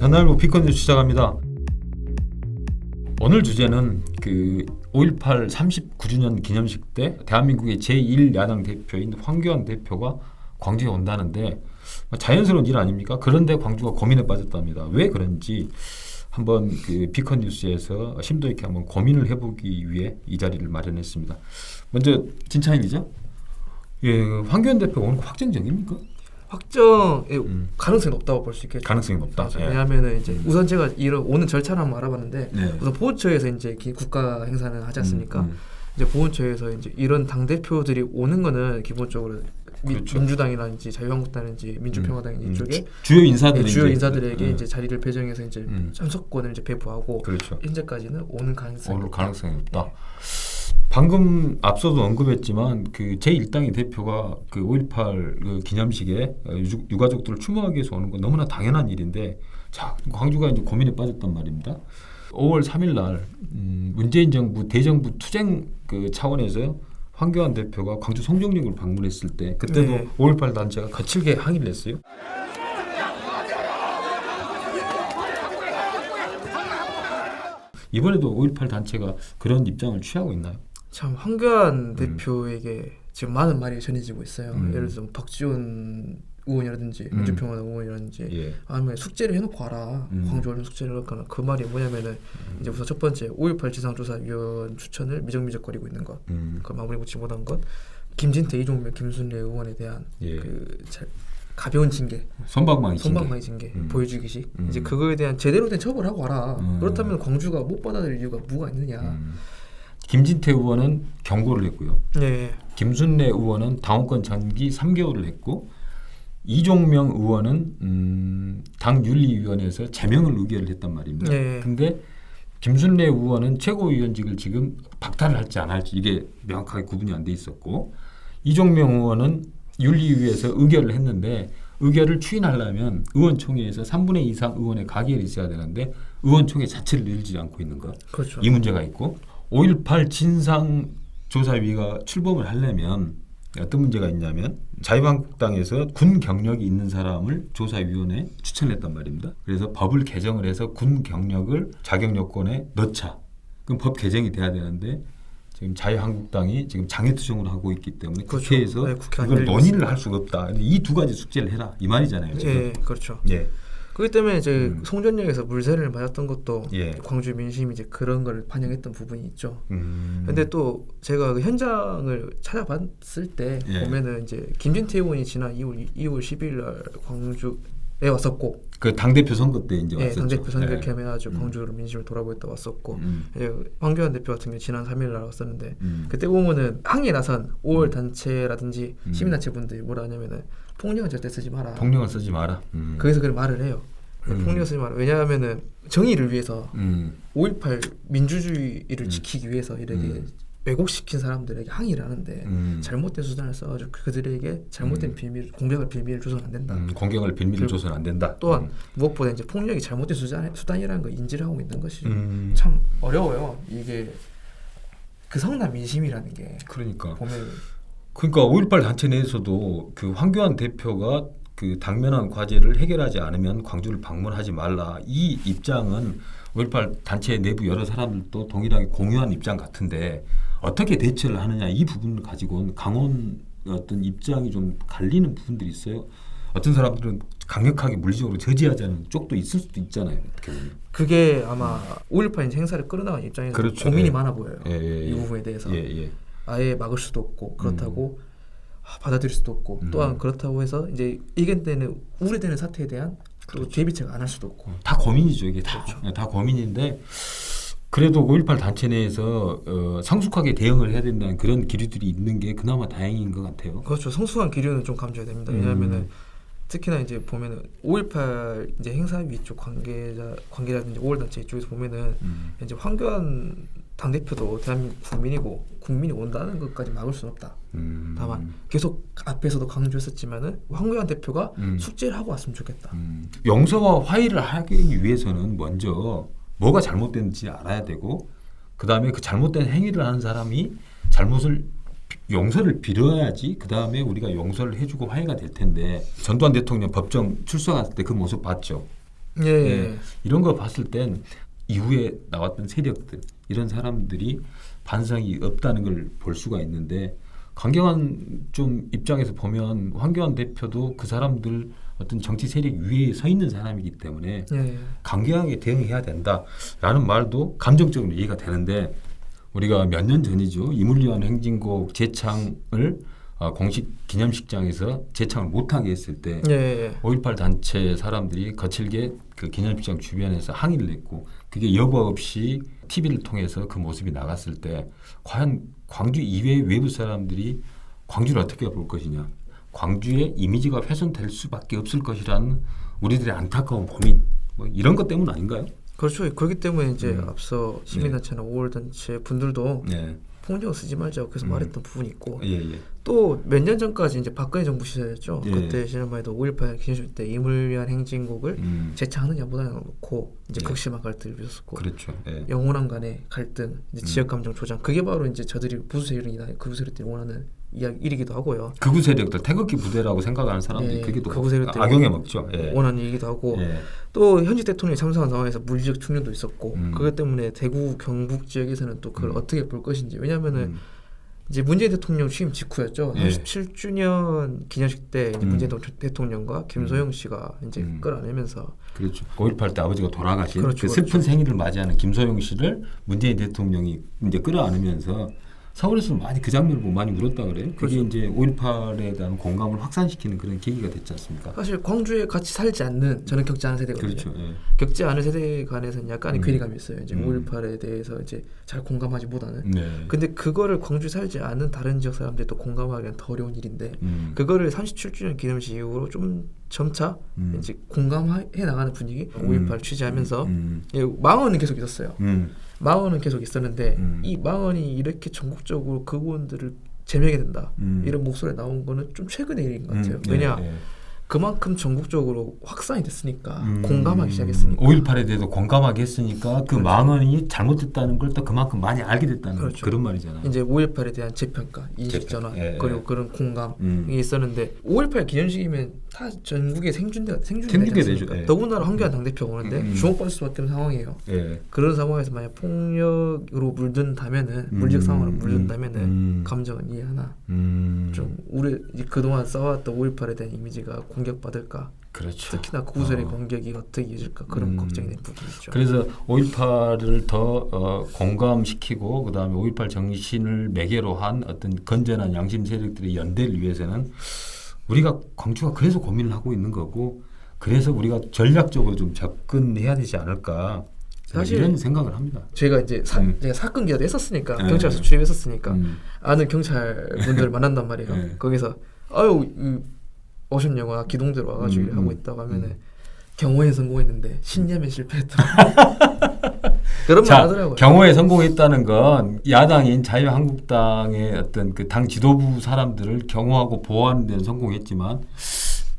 전날부 피컨뉴스 시작합니다. 오늘 주제는 그 5.18 39주년 기념식 때 대한민국의 제1야당 대표인 황교안 대표가 광주에 온다는데 자연스러운 일 아닙니까? 그런데 광주가 고민에 빠졌답니다. 왜 그런지 한번 그 피컨뉴스에서 심도 있게 한번 고민을 해보기 위해 이 자리를 마련했습니다. 먼저 진창일이죠. 예, 황교안 대표가 오늘 확정적입니까? 확정의 가능성이 높다고 볼 수 있겠죠. 가능성이 높다. 예. 왜냐하면 이제 우선 제가 이런 오는 절차를 한번 알아봤는데 네. 우선 보훈처에서 이제 국가 행사는 하지 않습니까? 이제 보훈처에서 이제 이런 당 대표들이 오는 거는 기본적으로 그렇죠. 민주당이라든지 자유한국당인지 민주평화당인지 이쪽에 주요 인사들이 주요 이제, 인사들에게 이제 자리를 배정해서 이제 참석권을 이제 배부하고 그렇죠. 현재까지는 오는 가능성이 오늘 높다. 가능성이 높다. 방금 앞서도 언급했지만 그 제1당의 대표가 그 5.18 그 기념식에 유가족들을 추모하기 위해서 오는 건 너무나 당연한 일인데, 자, 광주가 이제 고민에 빠졌단 말입니다. 5월 3일 날 문재인 정부 대정부 투쟁 그 차원에서 황교안 대표가 광주 송정역을 방문했을 때 그때도 네. 5.18 단체가 거칠게 항의를 했어요. 이번에도 5.18 단체가 그런 입장을 취하고 있나요? 참 황교안 대표에게 지금 많은 말이 전해지고 있어요. 예를 들어서 박지원 의원이라든지 민주평화 의원이라든지 예. 아니면 숙제를 해놓고 와라. 광주 언론 숙제를 해놓거나 그 말이 뭐냐면은 이제 우선 첫 번째 5.18 지상조사위원 추천을 미적미적거리고 있는 것, 그 마무리 붙지 못한 것, 김진태, 이종명, 김순례 의원에 대한 예. 가벼운 징계, 손방망이 징계 보여주기식 이제 그거에 대한 제대로 된 처벌하고 와라. 그렇다면 광주가 못 받아들일 이유가 뭐가 있느냐. 김진태 의원은 경고를 했고요. 네. 김순례 의원은 당원권 정기 3개월을 했고, 이종명 의원은 당 윤리위원회에서 제명을 의결을 했단 말입니다. 네. 근데 김순례 의원은 최고위원직을 지금 박탈을 할지 안 할지 이게 명확하게 구분이 안 돼 있었고, 이종명 의원은 윤리위에서 의결을 했는데 의결을 추인하려면 의원총회에서 3분의 2 이상 의원의 가결이 있어야 되는데 의원총회 자체를 열지 않고 있는 것. 그렇죠. 이 문제가 있고, 5.18 진상조사위가 출범을 하려면 어떤 문제가 있냐면 자유한국당에서 군 경력이 있는 사람을 조사위원회에 추천했단 말입니다. 그래서 법을 개정을 해서 군 경력을 자격 요건에 넣자. 그럼 법 개정이 돼야 되는데 지금 자유한국당이 지금 장애투쟁을 하고 있기 때문에 그렇죠. 국회에서 네, 국회가 이걸 열리고 논의를 있습니다. 할 수가 없다. 이 두 가지 숙제를 해라 이 말이잖아요. 지금. 예, 그렇죠. 예. 그렇기 때문에 이제 송전역에서 물세를 맞았던 것도 예. 광주 민심이 이제 그런 걸 반영했던 부분이 있죠. 음. 근데 또 제가 그 현장을 찾아봤을 때 예. 보면은 이제 김진태 의원이 지난 2월 10일 날 광주에 왔었고, 그 당대표 선거 때 이제 예, 왔었죠. 당대표 선거 예. 겸해가지고 광주로 민심을 돌아보겠다 왔었고, 예, 황교안 대표 같은 경우 지난 3일 날 왔었는데 그때 보면은 항의에 나선 5월 단체라든지 시민단체 분들이 뭐라 하냐면은 폭력은 절대 쓰지 마라. 폭력을 쓰지 마라. 거기서 그런 말을 해요. 폭력 쓰지 마라. 왜냐하면은 정의를 위해서 5.18 민주주의를 지키기 위해서 이렇게 왜곡시킨 사람들에게 항의를 하는데 잘못된 수단을 써가지고 그들에게 잘못된 비밀, 공격을 비밀을 줘서는 안 된다. 공격을 빌미를 줘서는 안 된다. 또한 무엇보다 이제 폭력이 잘못된 수단이라는 걸 인지를 하고 있는 것이 참 어려워요. 이게 그 성남 민심이라는 게 그러니까 보면 5.18 단체 내에서도 그 황교안 대표가 그 당면한 과제를 해결하지 않으면 광주를 방문하지 말라. 이 입장은 5.18 단체 내부 여러 사람들도 동일하게 공유한 입장 같은데 어떻게 대처를 하느냐 이 부분을 가지고는 강원 어떤 입장이 좀 갈리는 부분들이 있어요. 어떤 사람들은 강력하게 물리적으로 저지하자는 쪽도 있을 수도 있잖아요. 어떻게 보면. 그게 아마 5.18 행사를 끌어나가는 입장에서 그렇죠. 고민이 예. 많아 보여요. 예. 이 부분에 대해서. 예. 아예 막을 수도 없고 그렇다고 받아들일 수도 없고 또한 그렇다고 해서 이제 의견되는 우려되는 사태에 대한 또 대비책 안 할 수도 없고 다 고민이죠. 이게 다, 그렇죠. 다 고민인데 그래도 5.18 단체 내에서 성숙하게 대응을 해야 된다는 그런 기류들이 있는 게 그나마 다행인 것 같아요. 그렇죠. 성숙한 기류는 좀 감져야 됩니다. 왜냐하면은 특히나 이제 보면은 5.18 이제 행사위 쪽 관계라든지 5월 단체 쪽에서 보면은 이제 황교안 당 대표도 대한민국 국민이고 국민이 온다는 것까지 막을 수는 없다. 다만 계속 앞에서도 강조했었지만은 황교안 대표가 숙제를 하고 왔으면 좋겠다. 용서와 화해를 하기 위해서는 먼저 뭐가 잘못됐는지 알아야 되고 그 다음에 그 잘못된 행위를 하는 사람이 잘못을 용서를 빌어야지 그 다음에 우리가 용서를 해주고 화해가 될 텐데 전두환 대통령 법정 출석할 때 그 모습 봤죠. 예. 이런 거 봤을 땐 이후에 나왔던 세력들 이런 사람들이 반성이 없다는 걸 볼 수가 있는데 강경한 좀 입장에서 보면 황교안 대표도 그 사람들 어떤 정치 세력 위에 서 있는 사람이기 때문에 예. 강경하게 대응해야 된다라는 말도 감정적으로 이해가 되는데 우리가 몇 년 전이죠. 이물리안 행진곡 재창을 공식 기념식장에서 재창을 못하게 했을 때 예. 5.18 단체 사람들이 거칠게 그 기념식장 주변에서 항의를 했고 그게 여과 없이 TV를 통해서 그 모습이 나갔을 때 과연 광주 이외의 외부 사람들이 광주를 어떻게 볼 것이냐. 광주의 이미지가 훼손될 수밖에 없을 것이라는 우리들의 안타까운 고민 뭐 이런 것 때문 아닌가요? 그렇죠. 그렇기 때문에 이제 앞서 시민단체나 5월 단체 분들도 네. 폭력을 쓰지 말자고 계속 말했던 부분이 있고 예. 또 몇 년 전까지 이제 박근혜 정부 시절이었죠. 예. 그때 시절만 해도 5.18 기념식 때 이물리안 행진곡을 재창하느냐 못하느냐 놓고 이제 예. 극심한 갈등을 빚었었고 그렇죠. 예. 영혼함 간의 갈등, 이제 지역 감정 조장 그게 바로 이제 저들이 보수 세력이나 극우 세력들이 원하는 일이기도 하고요. 극우 세력들 태극기 부대라고 생각하는 사람들이 예, 그게 또 극우 세력들이 악용해 먹죠. 예. 원하는 일이기도 하고 예. 또 현직 대통령이 참석한 상황에서 물리적 충돌도 있었고 음. 그것 때문에 대구 경북 지역에서는 또 그걸 어떻게 볼 것인지 왜냐하면은 음. 이제 문재인 대통령 취임 직후였죠. 예. 37주년 기념식 때 이제 문재인 대통령과 김소영 씨가 이제 끌어내면서 그렇죠. 5.18 때 아버지가 돌아가신 그렇죠, 그 슬픈 그렇죠. 생일을 맞이하는 김소영 씨를 문재인 대통령이 이제 끌어안으면서 서울에서 많이 그 장면을 보고 많이 울었다 그래요. 그게 그렇죠. 이제 5.18에 대한 공감을 확산시키는 그런 계기가 됐지 않습니까? 사실 광주에 같이 살지 않는 저는 겪지 않은 세대거든요. 그렇죠. 예. 겪지 않은 세대 간에서는 약간의 괴리감이 있어요. 이제 5.18에 대해서 이제 잘 공감하지 못하는. 네. 근데 그거를 광주에 살지 않는 다른 지역 사람들이 또 공감하기는 더 어려운 일인데 그거를 37주년 기념식 이후로 좀 점차 이제 공감해 나가는 분위기 5.18 취재하면서 예, 망언은 계속 있었어요. 망언은 계속 있었는데 이 망언이 이렇게 전국적으로 그분들을 제명해야 된다 이런 목소리 나온 거는 좀 최근의 일인 것 같아요. 왜냐 그만큼 전국적으로 확산이 됐으니까 공감하기 시작했으니까 5.18에 대해서 공감하게 했으니까 그 그렇죠. 망언이 잘못됐다는 걸 또 그만큼 많이 알게 됐다는 그렇죠. 그런 말이잖아요. 이제 5.18에 대한 재평가, 인식 전환 예, 그리고 예. 그런 공감이 있었는데 5.18 기념식이면 다 전국에 생중계가 생중계 되지 되죠. 않습니까? 예. 더군다나 황교안 당대표가 오는데 주목받을 수밖에 없는 상황이에요. 예. 그런 상황에서 만약 폭력으로 물든다면은 물리적 상황으로 물든다면은 감정은 이해하나 좀 우리 이제 그동안 쌓아왔던 5.18에 대한 이미지가 공격받을까 그렇죠. 특히나 구구절의 공격이 어떻게 이어질까 그런 걱정이 되는 부분이 있죠. 그래서 5.18을 더 공감시키고 그다음에 5.18 정신을 매개로 한 어떤 건전한 양심 세력들의 연대를 위해서는 우리가 광주가 그래서 고민을 하고 있는 거고 그래서 우리가 전략적으로 좀 접근해야 되지 않을까 사실 이런 생각을 합니다. 제가 이제 제가 사건 기자도 했었으니까 네. 경찰서 출입했었으니까 아는 경찰 분들을 만난단 말이에요. 네. 거기서 아유 오셨냐고 기동대로 와가지고 일 하고 있다고 하면은 경호에 성공했는데 신념에 실패했다. 그런 말 하더라고요. 경호에 성공했다는 건 야당인 자유한국당의 어떤 그 당 지도부 사람들을 경호하고 보호하는 데는 성공했지만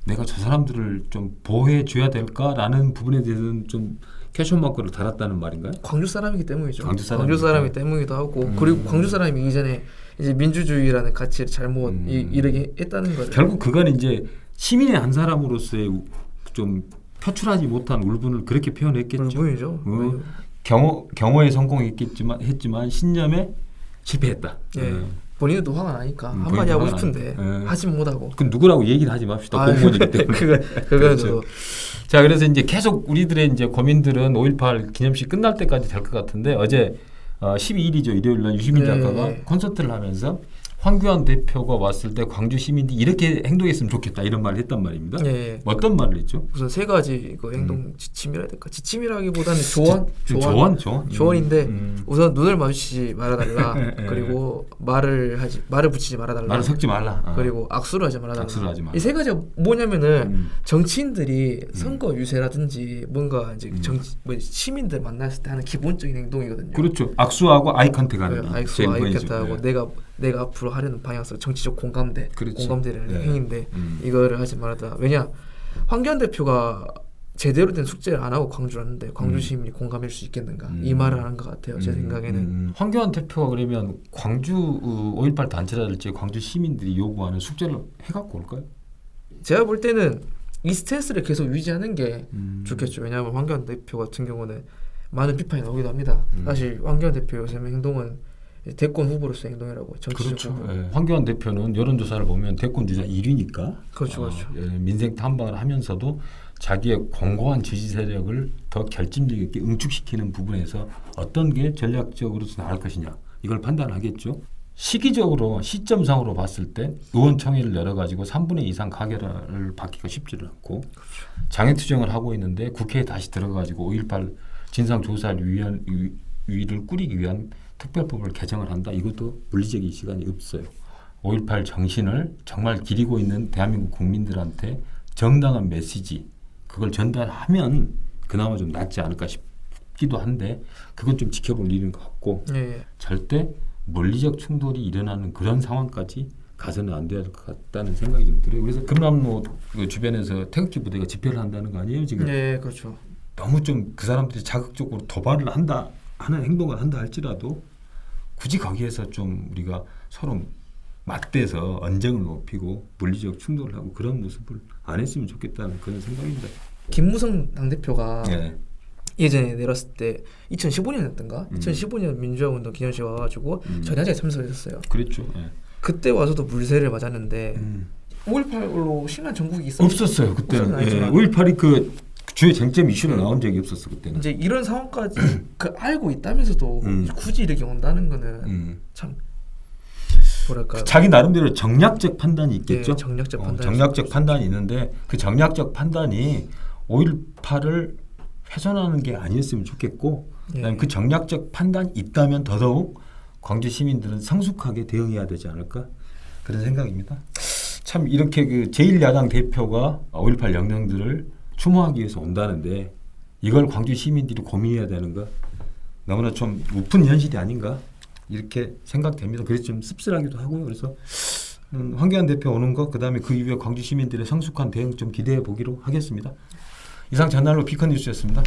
내가 저 사람들을 좀 보호해 줘야 될까라는 부분에 대해서는 좀 캐션 마크를 달았다는 말인가요? 광주 사람이기 때문이죠. 광주 사람이기 때문이기도 하고 그리고 광주 사람이 이전에 이제 민주주의라는 가치를 잘못 이르게 했다는 거죠. 결국 그건 이제 시민의 한 사람으로서의 좀 표출하지 못한 울분을 그렇게 표현했겠죠. 울분이죠. 경호에 성공했지만 신념에 실패했다. 예. 본인도 화가 나니까 한마디 하고 싶은데 하지 못하고. 그 누구라고 얘기를 하지 맙시다. 공무원이기 때문에. 그거는 그렇죠. 자, 그래서 이제 계속 우리들의 이제 고민들은 5.18 기념식 끝날 때까지 될 것 같은데 어제 12일이죠. 일요일 날 유시민 작가가 콘서트를 하면서 황교안 대표가 왔을 때 광주 시민들이 이렇게 행동했으면 좋겠다 이런 말을 했단 말입니다. 예. 어떤 말을 했죠? 우선 세 가지 그 행동 지침이라 해야 될까? 지침이라기보다는 조언인데 우선 눈을 마주치지 말아달라. 그리고 말을 붙이지 말아달라. 말을 섞지 말라. 그리고 악수를 하지 말아달라. 악수를 하지 말라. 이 세 가지가 뭐냐면은 정치인들이 선거 유세라든지 뭔가 이제 시민들 만났을 때 하는 기본적인 행동이거든요. 그렇죠. 악수하고 아이 컨택하는 게 악수와 아이 컨택하고 내가 앞으로 하려는 방향성 정치적 공감대를 행인데 이거를 하지 말아다. 왜냐 황교안 대표가 제대로 된 숙제를 안 하고 광주를 왔는데 광주 시민이 공감할 수 있겠는가 이 말을 하는 것 같아요. 제 생각에는 황교안 대표가 그러면 광주 5.18 단체라든지 광주 시민들이 요구하는 숙제를 해갖고 올까요? 제가 볼 때는 이 스탠스를 계속 유지하는 게 좋겠죠. 왜냐하면 황교안 대표 같은 경우는 많은 비판이 나오기도 합니다. 사실 황교안 대표 요즘 행동은 대권 후보로서의 행동이라고 정치적 그렇죠. 후보. 예. 황교안 대표는 여론조사를 보면 대권 주자 1위니까 그렇죠, 그렇죠. 민생 탐방을 하면서도 자기의 공고한 지지 세력을 더 결집력 있게 응축시키는 부분에서 어떤 게 전략적으로 나을 것이냐 이걸 판단하겠죠. 시기적으로 시점상으로 봤을 때 의원총회를 열어가지고 3분의 2 이상 가결을 받기가 쉽지는 않고 장애투쟁을 하고 있는데 국회에 다시 들어가지고 5.18 진상조사위를 꾸리기 위한 특별법을 개정을 한다. 이것도 물리적인 시간이 없어요. 5.18 정신을 정말 기리고 있는 대한민국 국민들한테 정당한 메시지 그걸 전달하면 그나마 좀 낫지 않을까 싶기도 한데 그건 좀 지켜볼 일인 것 같고 예. 절대 물리적 충돌이 일어나는 그런 상황까지 가서는 안 될 것 같다는 생각이 좀 들어요. 그래서 금남로 그 주변에서 태극기 부대가 집회를 한다는 거 아니에요 지금? 네, 그렇죠. 너무 좀 그 사람들이 자극적으로 도발을 한다 하는 행동을 한다 할지라도 굳이 거기에서 좀 우리가 서로 맞대서 언쟁을 높이고 물리적 충돌을 하고 그런 모습을 안 했으면 좋겠다는 그런 생각입니다. 김무성 당대표가 예. 예전에 내렸을 때 2015년이었던가? 2015년 민주화운동 기념식 와가지고 전야제에 참석했었어요. 그랬죠. 예. 그때 와서도 물세를 맞았는데 5.18로 심한 전국이 있었어요. 없었어요 그때는. 없었나요? 예. 5.18이 그 주요 쟁점 이슈로 나온 적이 없었어 그때는. 이제 이런 상황까지 그 알고 있다면서도 굳이 이렇게 온다는 거는 참 뭐랄까 자기 나름대로 정략적 판단이 있겠죠. 네, 정략적 판단이 정략적 판단이 있는데 그 정략적 판단이 5.18을 훼손하는 게 아니었으면 좋겠고 그다음에 그 정략적 판단이 있다면 더더욱 광주 시민들은 성숙하게 대응해야 되지 않을까 그런 생각입니다. 참 이렇게 그 제1야당 대표가 5.18 영령들을 추모하기 위해서 온다는데 이걸 광주 시민들이 고민해야 되는 거 너무나 좀 우픈 현실이 아닌가 이렇게 생각됩니다. 그래서 좀 씁쓸하기도 하고요. 그래서 황교안 대표 오는 거 그다음에 그 이후에 광주 시민들의 성숙한 대응 좀 기대해 보기로 하겠습니다. 이상 전날로 피컨 뉴스였습니다.